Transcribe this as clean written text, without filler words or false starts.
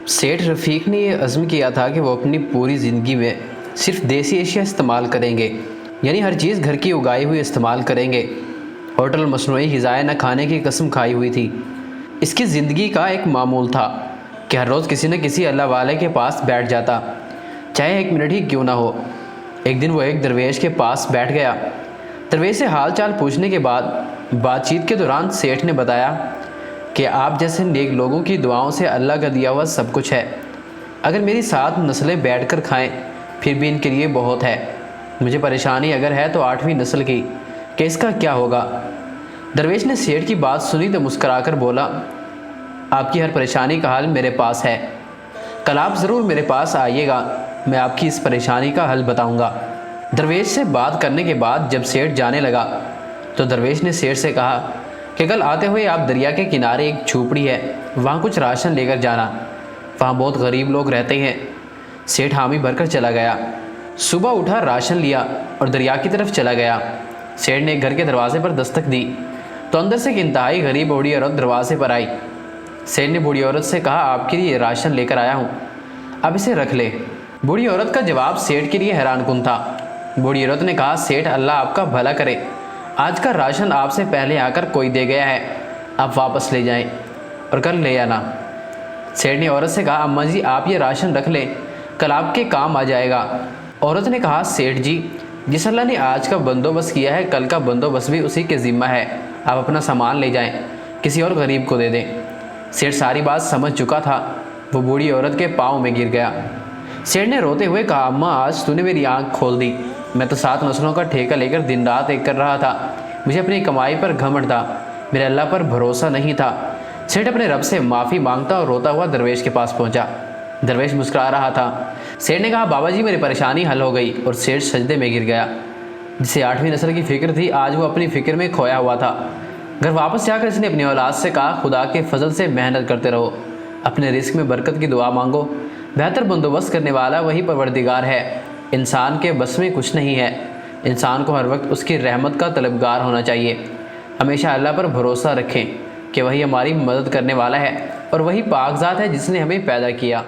सेठ रफ़ीक ने यह अज़्म किया था कि वो अपनी पूरी ज़िंदगी में सिर्फ देसी एशिया इस्तेमाल करेंगे, यानी हर चीज़ घर की उगाई हुई इस्तेमाल करेंगे। होटल मसनूई ग़िज़ाएँ न खाने की कसम खाई हुई थी। इसकी ज़िंदगी का एक मामूल था कि हर रोज़ किसी न किसी अल्लाह वाले के पास बैठ जाता, चाहे 1 मिनट ही क्यों ना हो। एक दिन वो एक दरवेश के पास बैठ गया। दरवेश से हाल चाल पूछने के बाद बातचीत के दौरान सेठ ने बताया कि आप जैसे नेक लोगों की दुआओं से अल्लाह का दिया हुआ सब कुछ है। अगर मेरी 7 नस्लें बैठकर खाएं फिर भी इनके लिए बहुत है। मुझे परेशानी अगर है तो 8वीं नस्ल की, कि इसका क्या होगा। दरवेश ने सेठ की बात सुनी तो मुस्कराकर बोला, आपकी हर परेशानी का हल मेरे पास है। कल आप ज़रूर मेरे पास आइएगा, मैं आपकी इस परेशानी का हल बताऊंगा। दरवेश से बात करने के बाद जब सेठ जाने लगा तो दरवेश ने सेठ से कहा कि कल आते हुए आप दरिया के किनारे एक झोपड़ी है, वहाँ कुछ राशन लेकर जाना, वहाँ बहुत गरीब लोग रहते हैं। सेठ हामी भरकर चला गया। सुबह उठा, राशन लिया और दरिया की तरफ चला गया। सेठ ने घर के दरवाजे पर दस्तक दी तो अंदर से एक इंतहाई गरीब बूढ़ी औरत दरवाजे पर आई। सेठ ने बूढ़ी औरत से कहा, आपके लिए राशन लेकर आया हूँ, अब इसे रख ले। बूढ़ी औरत का जवाब सेठ के लिए हैरानकुन था। बूढ़ी औरत ने कहा, सेठ अल्लाह आपका भला करे, आज का राशन आपसे पहले आकर कोई दे गया है, आप वापस ले जाएं और कल ले आना। सेठ ने औरत से कहा, अम्मा जी आप ये राशन रख लें, कल आपके काम आ जाएगा। औरत ने कहा, सेठ जी जिस अल्लाह ने आज का बंदोबस्त किया है कल का बंदोबस्त भी उसी के ज़िम्मा है, आप अपना सामान ले जाएं, किसी और गरीब को दे दें। सेठ सारी बात समझ चुका था। वो बूढ़ी औरत के पाँव में गिर गया। सेठ ने रोते हुए कहा, अम्मा आज तूने मेरी आँख खोल दी। मैं तो 7 नस्लों का ठेका लेकर दिन रात एक कर रहा था। मुझे अपनी कमाई पर घमंड था, मेरे अल्लाह पर भरोसा नहीं था। सेठ अपने रब से माफ़ी मांगता और रोता हुआ दरवेश के पास पहुंचा। दरवेश मुस्कुरा रहा था। सेठ ने कहा, बाबा जी मेरी परेशानी हल हो गई, और सेठ सजदे में गिर गया। जिसे 8वीं नस्ल की फ़िक्र थी आज वो अपनी फ़िक्र में खोया हुआ था। घर वापस जाकर इसने अपनी औलाद से कहा, खुदा के फजल से मेहनत करते रहो, अपने रिस्क में बरकत की दुआ मांगो, बेहतर बंदोबस्त करने वाला वही परवरदिगार है। इंसान के बस में कुछ नहीं है। इंसान को हर वक्त उसकी रहमत का तलबगार होना चाहिए। हमेशा अल्लाह पर भरोसा रखें कि वही हमारी मदद करने वाला है और वही पाक ज़ात है जिसने हमें पैदा किया।